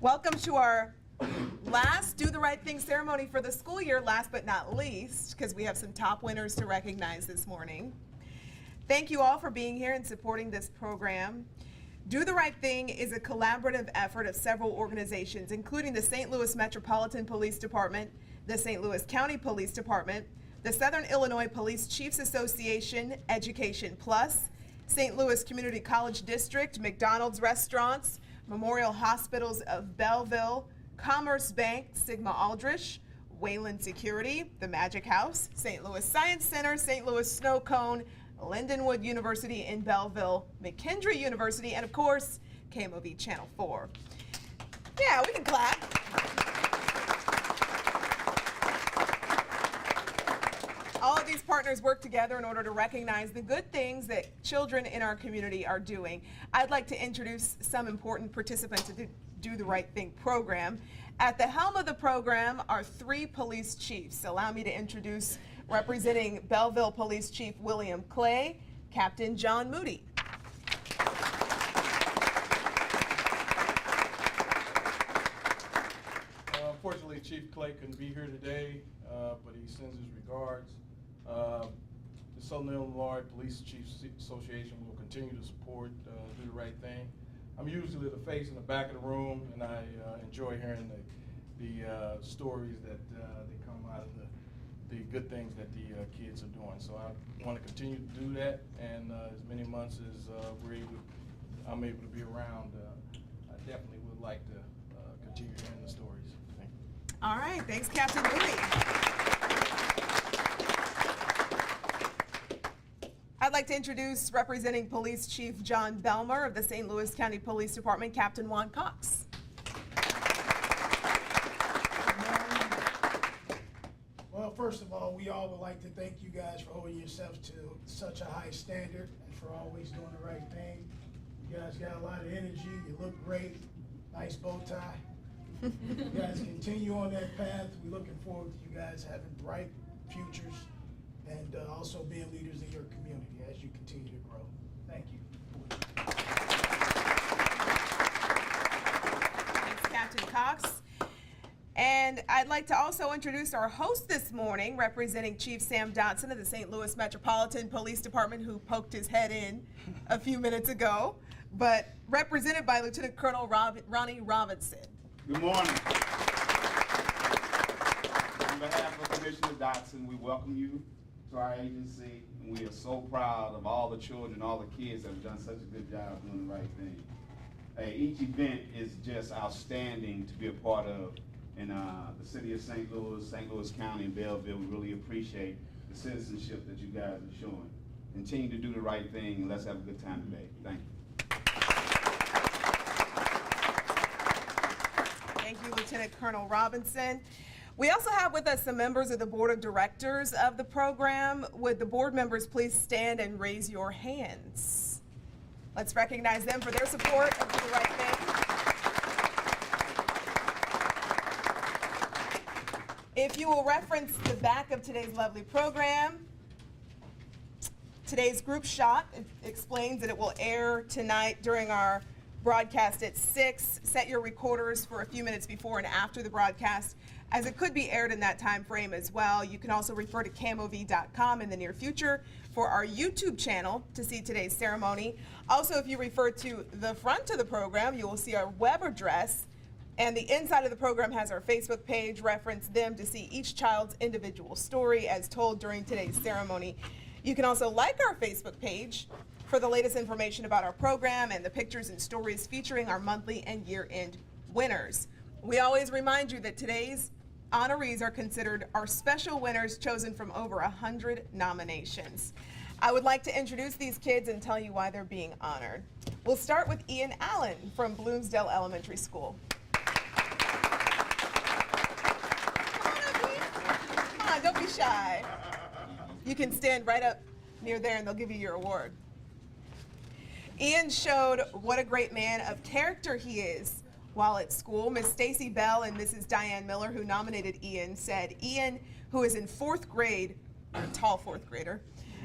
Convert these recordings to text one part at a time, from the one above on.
Welcome to our last Do the Right Thing ceremony for the school year, last but not least, because we have some top winners to recognize this morning. Thank you all for being here and supporting this program. Do the Right Thing is a collaborative effort of several organizations, including the St. Louis Metropolitan Police Department, the St. Louis County Police Department, the Southern Illinois Police Chiefs Association, Education Plus, St. Louis Community College District, McDonald's Restaurants, Memorial Hospitals of Belleville, Commerce Bank, Sigma Aldrich, Wayland Security, the Magic House, St. Louis Science Center, St. Louis Snow Cone, Lindenwood University in Belleville, McKendree University, and of course, KMOV Channel 4. Yeah, we can clap. All of these partners work together in order to recognize the good things that children in our community are doing. I'd like to introduce some important participants to the Do the Right Thing program. At the helm of the program are 3 police chiefs. Allow me to introduce, representing Belleville Police Chief William Clay, Captain John Moody. Unfortunately, Chief Clay couldn't be here today, but he sends his regards. The Southern Illinois Police Chiefs Association will continue to support Do the Right Thing. I'm usually the face in the back of the room, and I enjoy hearing the stories that they come out of the good things that the kids are doing. So I want to continue to do that, and as many months as I'm able to be around, I definitely would like to continue hearing the stories. Thank you. All right, thanks, Captain Moody. I'd like to introduce, representing Police Chief John Belmer of the St. Louis County Police Department, Captain Juan Cox. Well, first of all, we all would like to thank you guys for holding yourselves to such a high standard and for always doing the right thing. You guys got a lot of energy. You look great. Nice bow tie. You guys continue on that path. We're looking forward to you guys having bright futures and also being leaders in your community as you continue to grow. Thank you. Thanks, Captain Cox. And I'd like to also introduce our host this morning, representing Chief Sam Dotson of the St. Louis Metropolitan Police Department, who poked his head in a few minutes ago, but represented by Lieutenant Colonel Ronnie Robinson. Good morning. On behalf of Commissioner Dotson, we welcome you to our agency, and we are so proud of all the children, all the kids that have done such a good job doing the right thing. Each event is just outstanding to be a part of in the city of St. Louis County, and Belleville. We really appreciate the citizenship that you guys are showing. Continue to do the right thing, and let's have a good time today. Thank you. Thank you, Lieutenant Colonel Robinson. We also have with us some members of the board of directors of the program. Would the board members please stand and raise your hands? Let's recognize them for their support of Do the Right Thing. If you will reference the back of today's lovely program, today's group shot explains that it will air tonight during our broadcast at 6. Set your recorders for a few minutes before and after the broadcast, as it could be aired in that time frame as well. You can also refer to KMOV.com in the near future for our YouTube channel to see today's ceremony. Also, if you refer to the front of the program, you will see our web address, and the inside of the program has our Facebook page. Reference them to see each child's individual story as told during today's ceremony. You can also like our Facebook page for the latest information about our program and the pictures and stories featuring our monthly and year-end winners. We always remind you that today's honorees are considered our special winners chosen from over 100 nominations. I would like to introduce these kids and tell you why they're being honored. We'll start with Ian Allen from Bloomsdale Elementary School. Come on, don't be shy. You can stand right up near there and they'll give you your award. Ian showed what a great man of character he is while at school. Miss Stacy Bell and Mrs. Diane Miller, who nominated Ian, said Ian, who is in 4th grade, a tall 4th grader,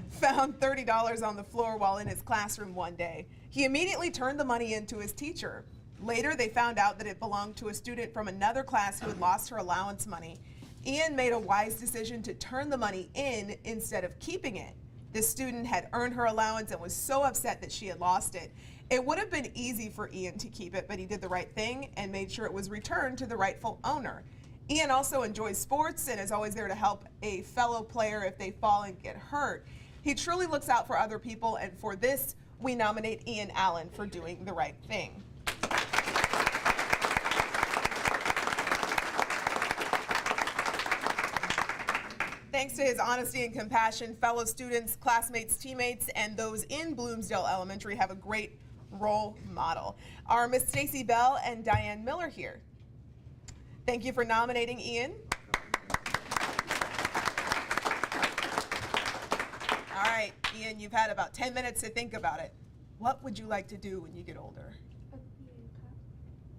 found $30 on the floor while in his classroom one day. He immediately turned the money in to his teacher. Later, they found out that it belonged to a student from another class who had lost her allowance money. Ian made a wise decision to turn the money in instead of keeping it. The student had earned her allowance and was so upset that she had lost it. It would have been easy for Ian to keep it, but he did the right thing and made sure it was returned to the rightful owner. Ian also enjoys sports and is always there to help a fellow player if they fall and get hurt. He truly looks out for other people, and for this, we nominate Ian Allen for doing the right thing. Thanks to his honesty and compassion, fellow students, classmates, teammates, and those in Bloomsdale Elementary have a great role model. Are Miss Stacy Bell and Diane Miller here? Thank you for nominating Ian. All right, Ian, you've had about 10 minutes to think about it. What would you like to do when you get older?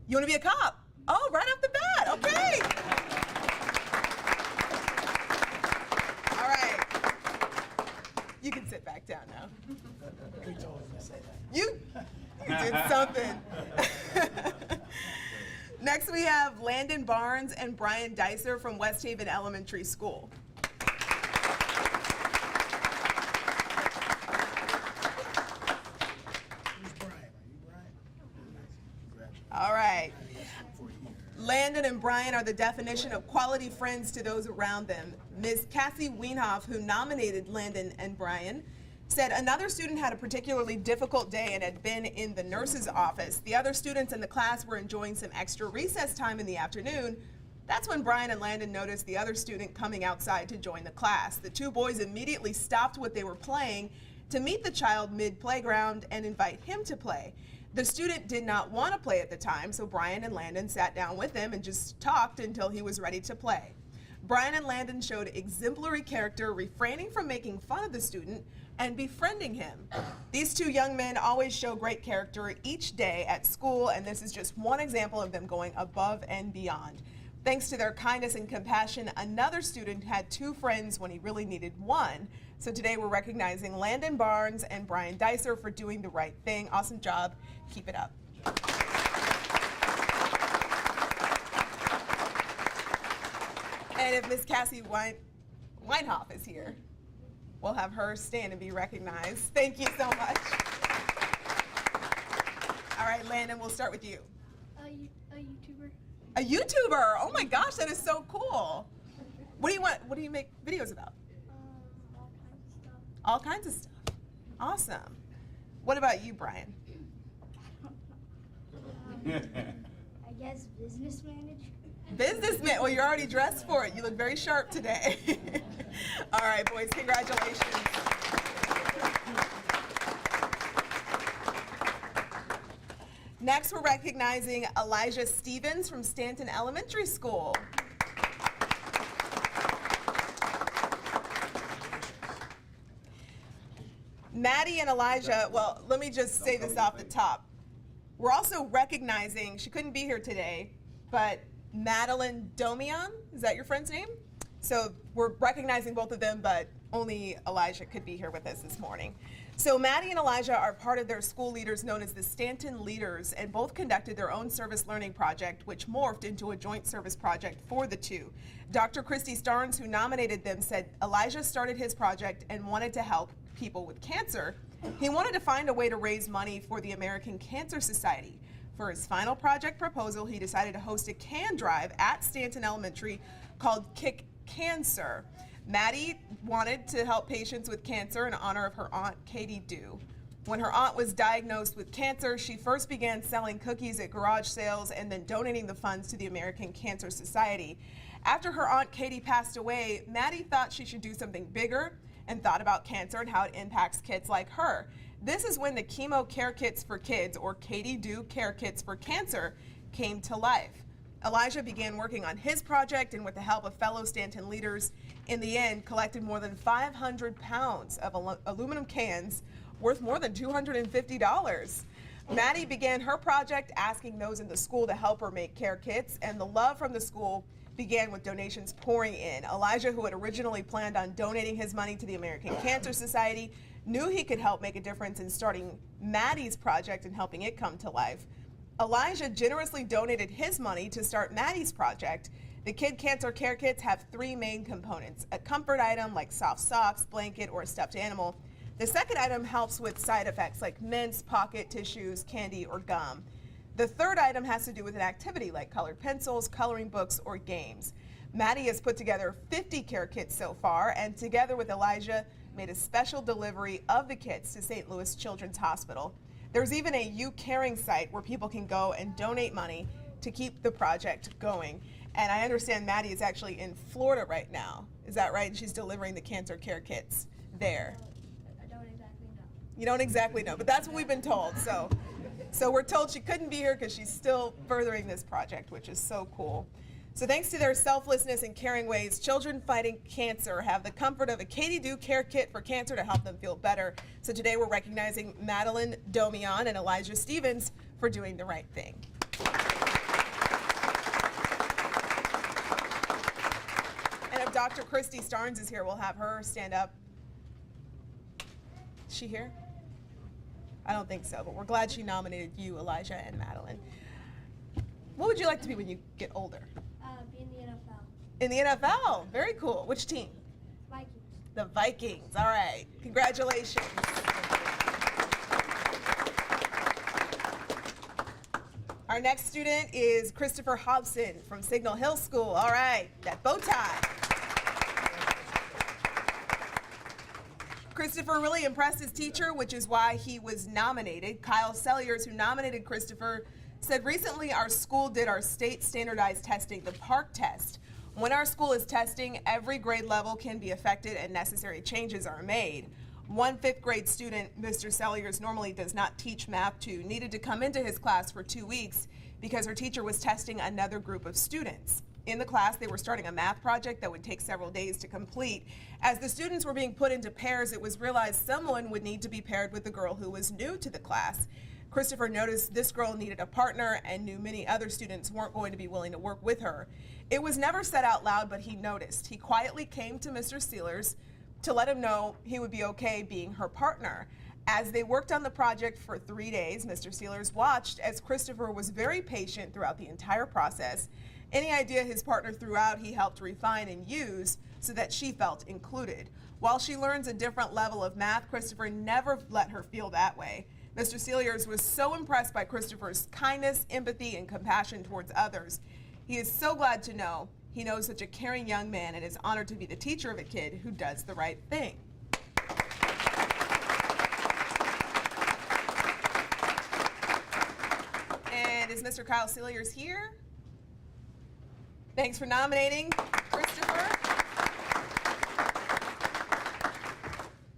You want to be a cop? Oh, right off the bat, okay. All right. You can sit back down now. We told him to say that. You did something. Next, we have Landon Barnes and Brian Dicer from West Haven Elementary School. Who's Brian? Are you Brian? Congratulations. All right. Landon and Brian are the definition of quality friends to those around them. Ms. Cassie Wienhoff, who nominated Landon and Brian, said another student had a particularly difficult day and had been in the nurse's office. The other students in the class were enjoying some extra recess time in the afternoon. That's when Brian and Landon noticed the other student coming outside to join the class. The two boys immediately stopped what they were playing to meet the child mid-playground and invite him to play. The student did not want to play at the time, so Brian and Landon sat down with him and just talked until he was ready to play. Brian and Landon showed exemplary character, refraining from making fun of the student and befriending him. These two young men always show great character each day at school, and this is just one example of them going above and beyond. Thanks to their kindness and compassion, another student had two friends when he really needed one. So today we're recognizing Landon Barnes and Brian Dicer for doing the right thing. Awesome job. Keep it up. And if Miss Cassie Wienhoff is here, we'll have her stand and be recognized. Thank you so much. All right, Landon, we'll start with you. A YouTuber. A YouTuber. Oh my gosh, that is so cool. What do you want? What do you make videos about? All kinds of stuff. All kinds of stuff. Awesome. What about you, Brian? I guess business manager. Businessman. Well, you're already dressed for it. You look very sharp today. All right, boys, congratulations. Next, we're recognizing Elijah Stevens from Stanton Elementary School. Maddie and Elijah, well, let me just say this off the top. We're also recognizing, she couldn't be here today, but Madeline Domian, is that your friend's name? So we're recognizing both of them, but only Elijah could be here with us this morning. So Maddie and Elijah are part of their school leaders known as the Stanton Leaders, and both conducted their own service learning project, which morphed into a joint service project for the two. Dr. Christy Starnes, who nominated them, said Elijah started his project and wanted to help people with cancer. He wanted to find a way to raise money for the American Cancer Society. For his final project proposal, he decided to host a can drive at Stanton Elementary called Kick Cancer. Maddie wanted to help patients with cancer in honor of her aunt, Katie Dew. When her aunt was diagnosed with cancer, she first began selling cookies at garage sales and then donating the funds to the American Cancer Society. After her aunt Katie passed away, Maddie thought she should do something bigger and thought about cancer and how it impacts kids like her. This is when the Chemo Care Kits for Kids, or Katie Dew Care Kits for Cancer, came to life. Elijah began working on his project, and with the help of fellow Stanton leaders, in the end collected more than 500 pounds of aluminum cans worth more than $250. Maddie began her project asking those in the school to help her make care kits, and the love from the school began with donations pouring in. Elijah, who had originally planned on donating his money to the American Cancer Society, knew he could help make a difference in starting Maddie's project and helping it come to life. Elijah generously donated his money to start Maddie's project. The Kid Cancer Care Kits have 3 main components: a comfort item like soft socks, blanket, or a stuffed animal. The second item helps with side effects like mints, pocket tissues, candy, or gum. The third item has to do with an activity like colored pencils, coloring books, or games. Maddie has put together 50 care kits so far, and together with Elijah, made a special delivery of the kits to St. Louis Children's Hospital. There's even a You Caring site where people can go and donate money to keep the project going. And I understand Maddie is actually in Florida right now. Is that right? And she's delivering the cancer care kits there. I don't exactly know. You don't exactly know, but that's what we've been told. So we're told she couldn't be here because she's still furthering this project, which is so cool. So thanks to their selflessness and caring ways, children fighting cancer have the comfort of a Katie Do Care Kit for cancer to help them feel better. So today we're recognizing Madeline Domion and Elijah Stevens for doing the right thing. And if Dr. Christy Starnes is here, we'll have her stand up. Is she here? I don't think so, but we're glad she nominated you, Elijah, and Madeline. What would you like to be when you get older? Be in the NFL. In the NFL, very cool. Which team? Vikings. The Vikings, all right. Congratulations. Our next student is Christopher Hobson from Signal Hill School. All right, that bow tie. Christopher really impressed his teacher, which is why he was nominated. Kyle Selliers, who nominated Christopher, said recently our school did our state standardized testing, the PARC test. When our school is testing, every grade level can be affected and necessary changes are made. One 5th grade student, Mr. Selliers normally does not teach math to, needed to come into his class for 2 weeks because her teacher was testing another group of students. In the class, they were starting a math project that would take several days to complete. As the students were being put into pairs, it was realized someone would need to be paired with the girl who was new to the class. Christopher noticed this girl needed a partner and knew many other students weren't going to be willing to work with her. It was never said out loud, but he noticed. He quietly came to Mr. Sealers to let him know he would be okay being her partner. As they worked on the project for 3 days, Mr. Sealers watched as Christopher was very patient throughout the entire process. Any idea his partner threw out, he helped refine and use so that she felt included. While she learns a different level of math, Christopher never let her feel that way. Mr. Sealers was so impressed by Christopher's kindness, empathy, and compassion towards others. He is so glad to know he knows such a caring young man and is honored to be the teacher of a kid who does the right thing. And is Mr. Kyle Sealers here? Thanks for nominating Christopher.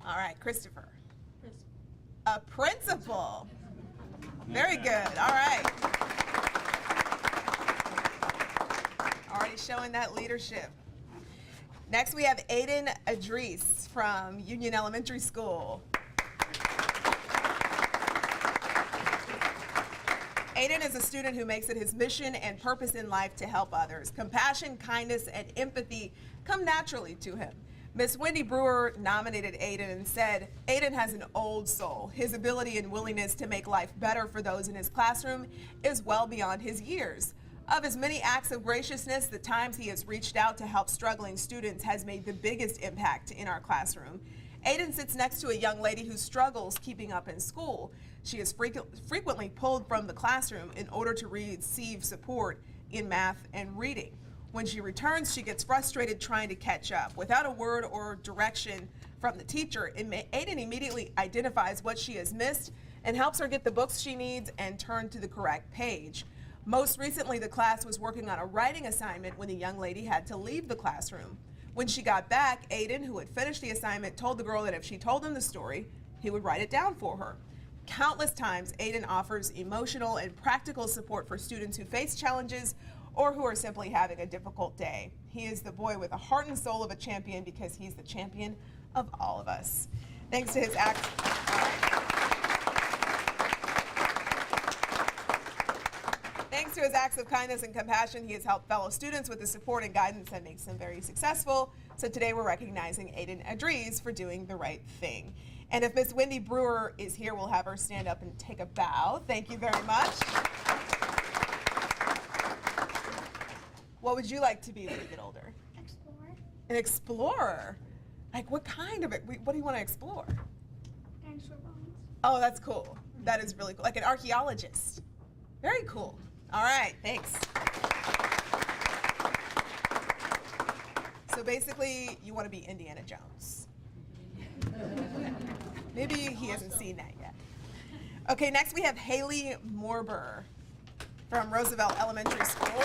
All right, Christopher. A principal. Very good. All right. Already showing that leadership. Next, we have Aiden Adris from Union Elementary School. Aiden is a student who makes it his mission and purpose in life to help others. Compassion, kindness, and empathy come naturally to him. Miss Wendy Brewer nominated Aiden and said, Aiden has an old soul. His ability and willingness to make life better for those in his classroom is well beyond his years. Of his many acts of graciousness, the times he has reached out to help struggling students has made the biggest impact in our classroom. Aiden sits next to a young lady who struggles keeping up in school. She is frequently pulled from the classroom in order to receive support in math and reading. When she returns, she gets frustrated trying to catch up. Without a word or direction from the teacher, Aiden immediately identifies what she has missed and helps her get the books she needs and turn to the correct page. Most recently, the class was working on a writing assignment when the young lady had to leave the classroom. When she got back, Aiden, who had finished the assignment, told the girl that if she told him the story, he would write it down for her. Countless times, Aiden offers emotional and practical support for students who face challenges or who are simply having a difficult day. He is the boy with the heart and soul of a champion because he's the champion of all of us. Thanks to his acts. Thanks to his acts of kindness and compassion, he has helped fellow students with the support and guidance that makes them very successful. So today we're recognizing Aiden Adris for doing the right thing. And if Miss Wendy Brewer is here, we'll have her stand up and take a bow. Thank you very much. What would you like to be when you get older? Explorer. An explorer. Like what kind of it? What do you want to explore? Dinosaur bones. Oh, that's cool. That is really cool. Like an archaeologist. Very cool. All right, thanks. So basically, you want to be Indiana Jones. Maybe he hasn't seen that yet. Okay, next we have Haley Morber from Roosevelt Elementary School.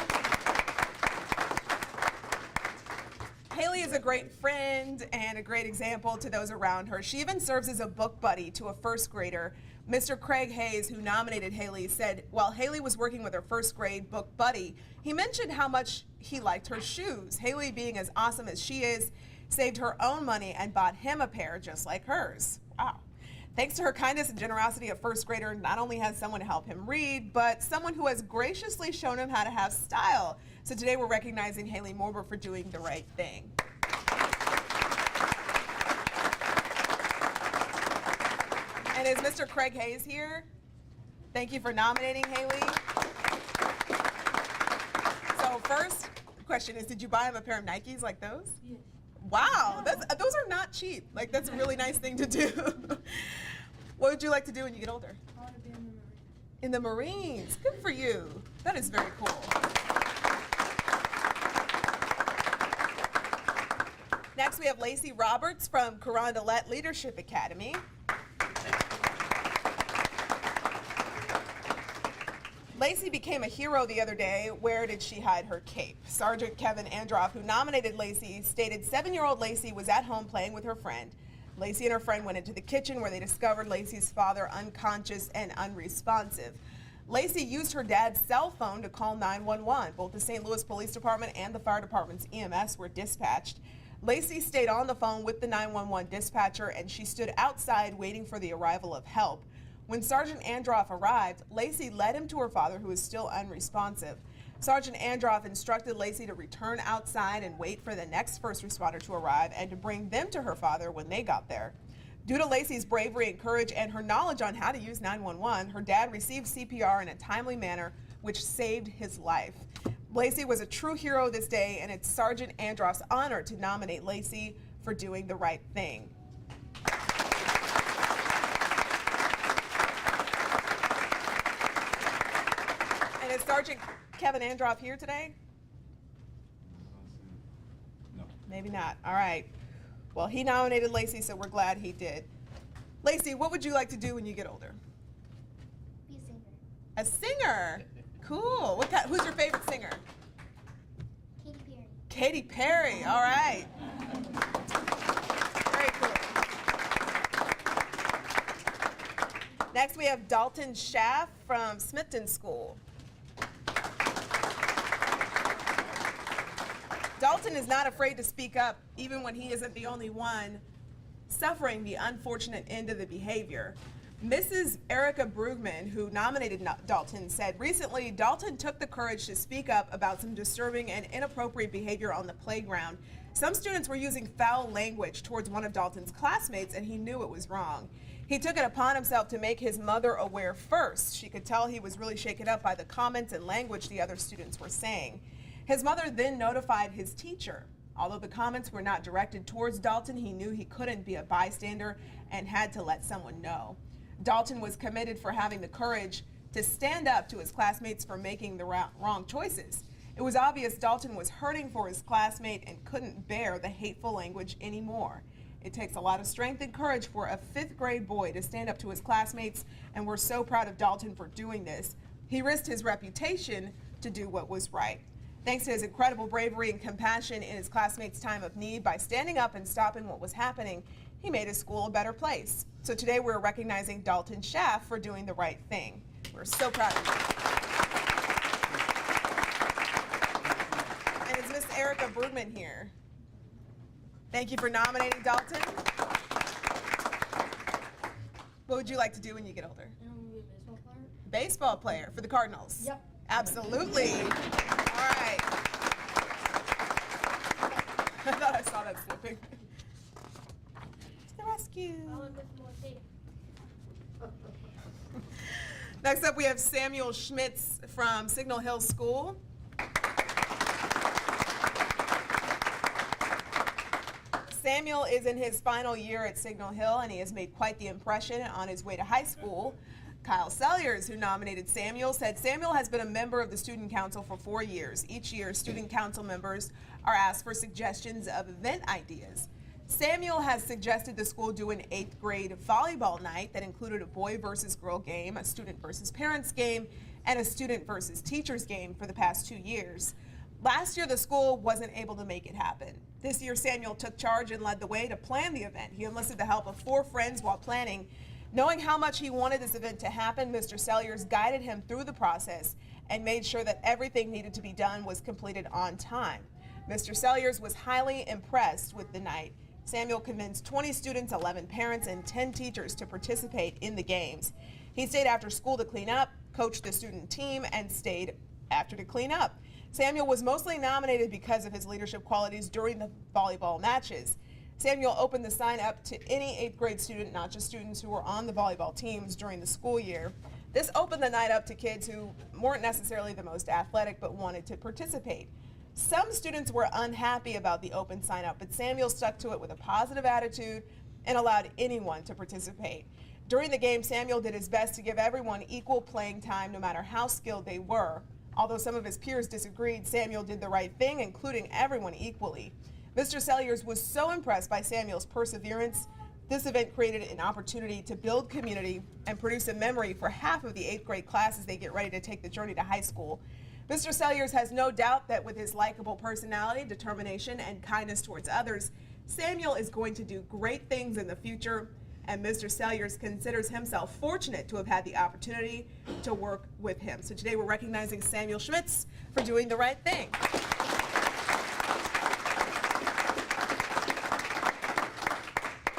Haley is a great friend and a great example to those around her. She even serves as a book buddy to a first grader. Mr. Craig Hayes, who nominated Haley, said while Haley was working with her first grade book buddy, he mentioned how much he liked her shoes. Haley, being as awesome as she is, saved her own money and bought him a pair just like hers. Wow. Thanks to her kindness and generosity, a first grader not only has someone to help him read, but someone who has graciously shown him how to have style. So today we're recognizing Haley Morber for doing the right thing. And is Mr. Craig Hayes here? Thank you for nominating Haley. So first question is, did you buy him a pair of Nikes like those? Yes. Wow, those are not cheap. Like, that's a really nice thing to do. What would you like to do when you get older? I want to be in the Marines. In the Marines. Good for you. That is very cool. Next, we have Lacey Roberts from Carondelet Leadership Academy. Lacey became a hero the other day. Where did she hide her cape? Sergeant Kevin Androff, who nominated Lacey, stated 7-year-old Lacey was at home playing with her friend. Lacey and her friend went into the kitchen where they discovered Lacey's father unconscious and unresponsive. Lacey used her dad's cell phone to call 911. Both the St. Louis Police Department and the fire department's EMS were dispatched. Lacey stayed on the phone with the 911 dispatcher, and she stood outside waiting for the arrival of help. When Sergeant Androff arrived, Lacey led him to her father, who was still unresponsive. Sergeant Androff instructed Lacey to return outside and wait for the next first responder to arrive and to bring them to her father when they got there. Due to Lacey's bravery and courage and her knowledge on how to use 911, her dad received CPR in a timely manner, which saved his life. Lacey was a true hero this day, and it's Sergeant Androff's honor to nominate Lacey for doing the right thing. And is Sergeant Kevin Androff here today? No. Maybe not. All right. Well, he nominated Lacey, so we're glad he did. Lacey, what would you like to do when you get older? Be a singer. A singer. Cool. Who's your favorite singer? Katy Perry. Katy Perry. All right. Very cool. Next, we have Dalton Schaff from Smithton School. Dalton is not afraid to speak up, even when he isn't the only one suffering the unfortunate end of the behavior. Mrs. Erica Brugman, who nominated Dalton, said recently Dalton took the courage to speak up about some disturbing and inappropriate behavior on the playground. Some students were using foul language towards one of Dalton's classmates, and he knew it was wrong. He took it upon himself to make his mother aware first. She could tell he was really shaken up by the comments and language the other students were saying. His mother then notified his teacher. Although the comments were not directed towards Dalton, he knew he couldn't be a bystander and had to let someone know. Dalton was commended for having the courage to stand up to his classmates for making the wrong choices. It was obvious Dalton was hurting for his classmate and couldn't bear the hateful language anymore. It takes a lot of strength and courage for a 5th grade boy to stand up to his classmates, and we're so proud of Dalton for doing this. He risked his reputation to do what was right. Thanks to his incredible bravery and compassion in his classmates' time of need, by standing up and stopping what was happening, he made his school a better place. So today we're recognizing Dalton Schaff for doing the right thing. We're so proud of you. And is Miss Erica Brugman here? Thank you for nominating Dalton. What would you like to do when you get older? I want to be a baseball player. Baseball player for the Cardinals? Yep. Absolutely. All right. I thought I saw that slipping. To the rescue. I want to lift more tape. Next up, we have Samuel Schmitz from Signal Hill School. Samuel is in his final year at Signal Hill, and he has made quite the impression on his way to high school. Kyle Selliers, who nominated Samuel, said Samuel has been a member of the student council for 4 years. Each year, student council members are asked for suggestions of event ideas. Samuel has suggested the school do an 8th grade volleyball night that included a boy versus girl game, a student versus parents game, and a student versus teachers game for the past 2 years. Last year, the school wasn't able to make it happen. This year, Samuel took charge and led the way to plan the event. He enlisted the help of 4 friends while planning. Knowing how much he wanted this event to happen, Mr. Selliers guided him through the process and made sure that everything needed to be done was completed on time. Mr. Selliers was highly impressed with the night. Samuel convinced 20 students, 11 parents, and 10 teachers to participate in the games. He stayed after school to clean up, coached the student team, and stayed after to clean up. Samuel was mostly nominated because of his leadership qualities during the volleyball matches. Samuel opened the sign up to any 8th grade student, not just students who were on the volleyball teams during the school year. This opened the night up to kids who weren't necessarily the most athletic but wanted to participate. Some students were unhappy about the open sign up, but Samuel stuck to it with a positive attitude and allowed anyone to participate. During the game, Samuel did his best to give everyone equal playing time, no matter how skilled they were. Although some of his peers disagreed, Samuel did the right thing, including everyone equally. Mr. Selliers was so impressed by Samuel's perseverance. This event created an opportunity to build community and produce a memory for half of the 8th grade class as they get ready to take the journey to high school. Mr. Selliers has no doubt that with his likable personality, determination, and kindness towards others, Samuel is going to do great things in the future, and Mr. Selliers considers himself fortunate to have had the opportunity to work with him. So today we're recognizing Samuel Schmitz for doing the right thing.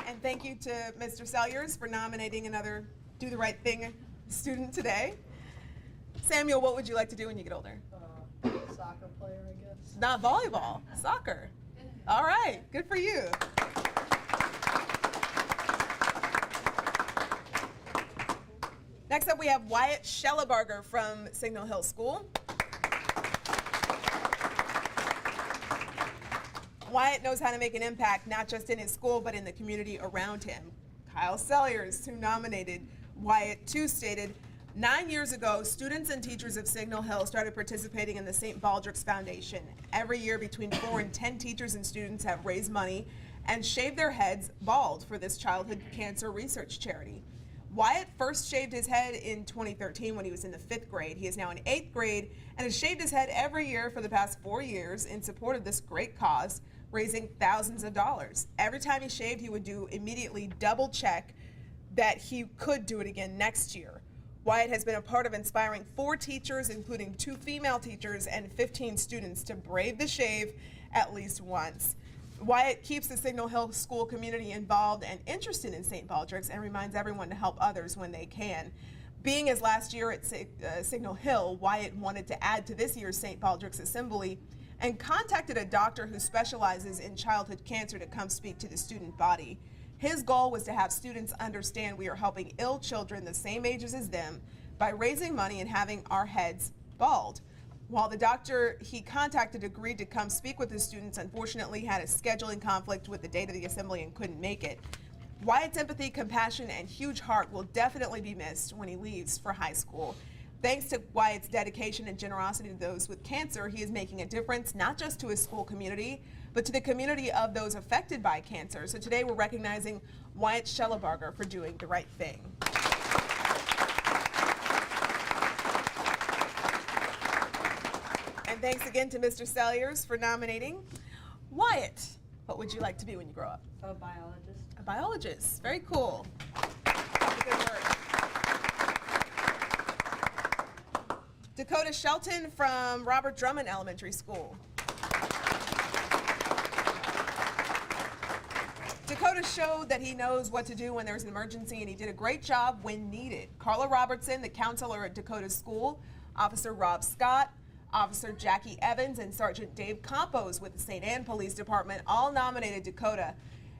And thank you to Mr. Selliers for nominating another Do the Right Thing student today. Samuel, what would you like to do when you get older? Soccer player, I guess. Not volleyball, soccer. All right, good for you. Next up, we have Wyatt Schellebarger from Signal Hill School. Wyatt knows how to make an impact, not just in his school, but in the community around him. Kyle Selliers, who nominated Wyatt, too, stated, 9 years ago, students and teachers of Signal Hill started participating in the St. Baldrick's Foundation. Every year, between 4 and 10 teachers and students have raised money and shaved their heads bald for this childhood cancer research charity. Wyatt first shaved his head in 2013 when he was in the 5th grade. He is now in 8th grade and has shaved his head every year for the past 4 years in support of this great cause, raising thousands of dollars. Every time he shaved, he would immediately double check that he could do it again next year. Wyatt has been a part of inspiring 4 teachers, including 2 female teachers and 15 students, to brave the shave at least once. Wyatt keeps the Signal Hill school community involved and interested in St. Baldrick's and reminds everyone to help others when they can. Being his last year at Signal Hill, Wyatt wanted to add to this year's St. Baldrick's Assembly and contacted a doctor who specializes in childhood cancer to come speak to the student body. His goal was to have students understand we are helping ill children the same ages as them by raising money and having our heads bald. While the doctor he contacted agreed to come speak with the students, unfortunately had a scheduling conflict with the date of the assembly and couldn't make it. Wyatt's empathy, compassion, and huge heart will definitely be missed when he leaves for high school. Thanks to Wyatt's dedication and generosity to those with cancer, he is making a difference not just to his school community, but to the community of those affected by cancer. So today we're recognizing Wyatt Schellebarger for doing the right thing. And thanks again to Mr. Selliers for nominating Wyatt. What would you like to be when you grow up? A biologist. A biologist. Very cool. Good work. Dakota Shelton from Robert Drummond Elementary School. Dakota showed that he knows what to do when there's an emergency, and he did a great job when needed. Carla Robertson, the counselor at Dakota's school, Officer Rob Scott, Officer Jackie Evans, and Sergeant Dave Campos with the St. Anne Police Department all nominated Dakota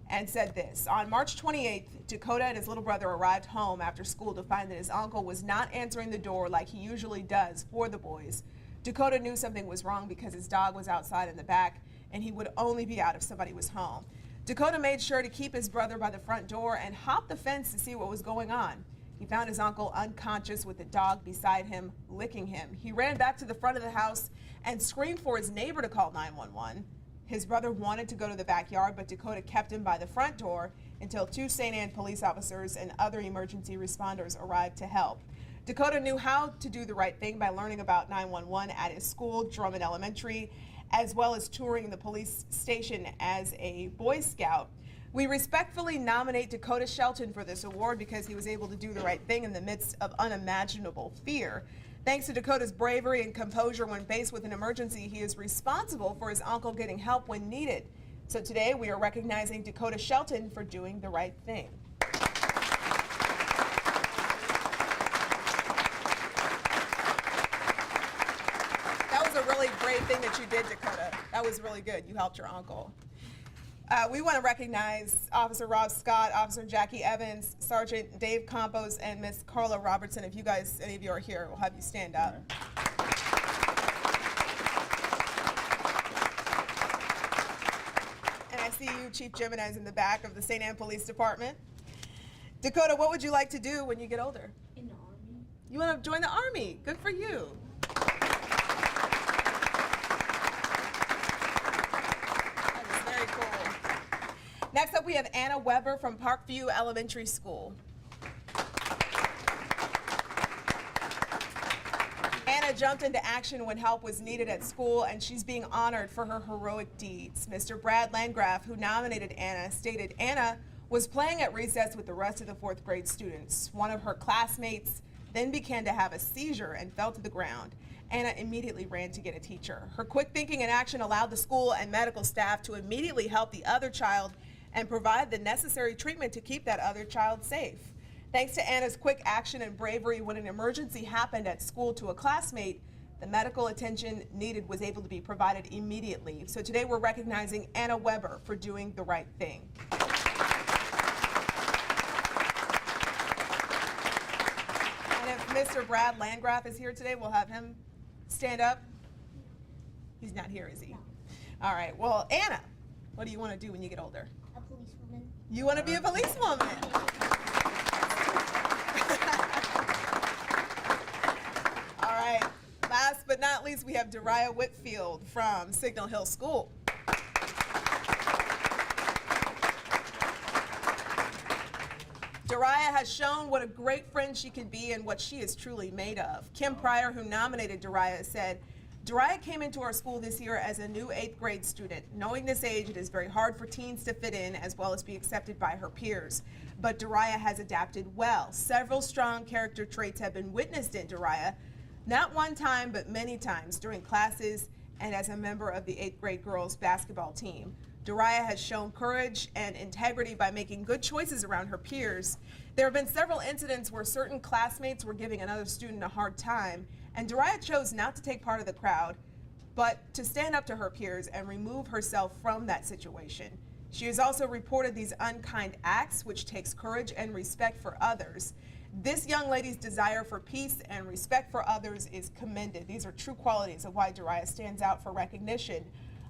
and said this. On March 28th, Dakota and his little brother arrived home after school to find that his uncle was not answering the door like he usually does for the boys. Dakota knew something was wrong because his dog was outside in the back and he would only be out if somebody was home. Dakota made sure to keep his brother by the front door and hopped the fence to see what was going on. He found his uncle unconscious with the dog beside him, licking him. He ran back to the front of the house and screamed for his neighbor to call 911. His brother wanted to go to the backyard, but Dakota kept him by the front door until 2 St. Anne police officers and other emergency responders arrived to help. Dakota knew how to do the right thing by learning about 911 at his school, Drummond Elementary, as well as touring the police station as a Boy Scout. We respectfully nominate Dakota Shelton for this award because he was able to do the right thing in the midst of unimaginable fear. Thanks to Dakota's bravery and composure when faced with an emergency, he is responsible for his uncle getting help when needed. So today we are recognizing Dakota Shelton for doing the right thing. That was a really brave thing that you did, Dakota. That was really good. You helped your uncle. We want to recognize Officer Rob Scott, Officer Jackie Evans, Sergeant Dave Campos, and Miss Carla Robertson. If you guys, any of you are here, we'll have you stand up. And I see you, Chief Jimenez, in the back of the St. Anne Police Department. Dakota, what would you like to do when you get older? In the Army. You want to join the Army. Good for you. Next up, we have Anna Weber from Parkview Elementary School. Anna jumped into action when help was needed at school, and she's being honored for her heroic deeds. Mr. Brad Landgraf, who nominated Anna, stated Anna was playing at recess with the rest of the 4th grade students. One of her classmates then began to have a seizure and fell to the ground. Anna immediately ran to get a teacher. Her quick thinking and action allowed the school and medical staff to immediately help the other child and provide the necessary treatment to keep that other child safe. Thanks to Anna's quick action and bravery, when an emergency happened at school to a classmate, the medical attention needed was able to be provided immediately. So today we're recognizing Anna Weber for doing the right thing. And if Mr. Brad Landgraf is here today, we'll have him stand up. He's not here, is he? All right, well, Anna, what do you want to do when you get older? A policewoman. You want to be a policewoman? All right, last but not least, we have Jiraiya Whitfield from Signal Hill School. Jiraiya has shown what a great friend she can be and what she is truly made of. Kim Pryor, who nominated Jiraiya, said, Jiraiya came into our school this year as a new 8th grade student. Knowing this age, it is very hard for teens to fit in as well as be accepted by her peers. But Jiraiya has adapted well. Several strong character traits have been witnessed in Jiraiya, not one time, but many times during classes and as a member of the 8th grade girls basketball team. Jiraiya has shown courage and integrity by making good choices around her peers. There have been several incidents where certain classmates were giving another student a hard time, and Jiraiya chose not to take part of the crowd, but to stand up to her peers and remove herself from that situation. She has also reported these unkind acts, which takes courage and respect for others. This young lady's desire for peace and respect for others is commended. These are true qualities of why Jiraiya stands out for recognition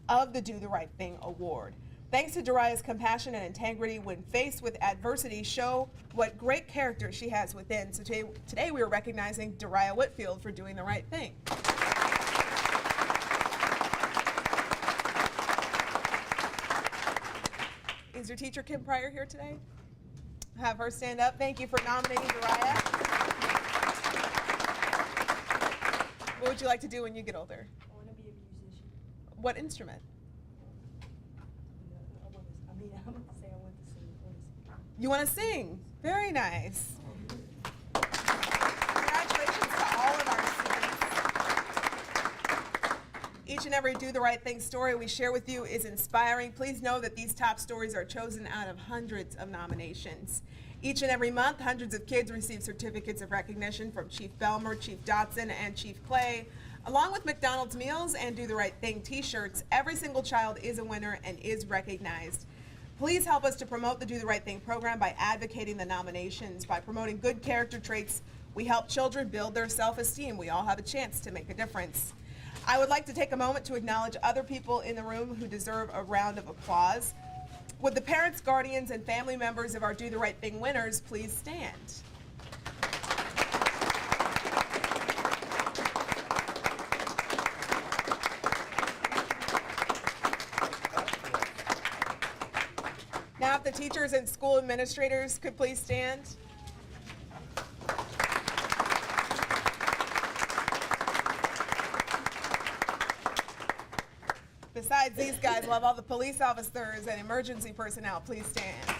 of the Do the Right Thing award. Thanks to Jiraiya's compassion and integrity when faced with adversity, show what great character she has within. So today we are recognizing Jiraiya Whitfield for doing the right thing. Is your teacher Kim Pryor here today? Have her stand up. Thank you for nominating Jiraiya. What would you like to do when you get older? I want to be a musician. What instrument? I'm going to say I want to sing. You want to sing? Very nice. Congratulations to all of our students. Each and every Do the Right Thing story we share with you is inspiring. Please know that these top stories are chosen out of hundreds of nominations. Each and every month, hundreds of kids receive certificates of recognition from Chief Belmer, Chief Dotson, and Chief Clay. Along with McDonald's meals and Do the Right Thing t-shirts, every single child is a winner and is recognized. Please help us to promote the Do the Right Thing program by advocating the nominations. By promoting good character traits, we help children build their self-esteem. We all have a chance to make a difference. I would like to take a moment to acknowledge other people in the room who deserve a round of applause. Would the parents, guardians, and family members of our Do the Right Thing winners please stand? Now, if the teachers and school administrators could please stand. Besides these guys, we'll have all the police officers and emergency personnel. Please stand.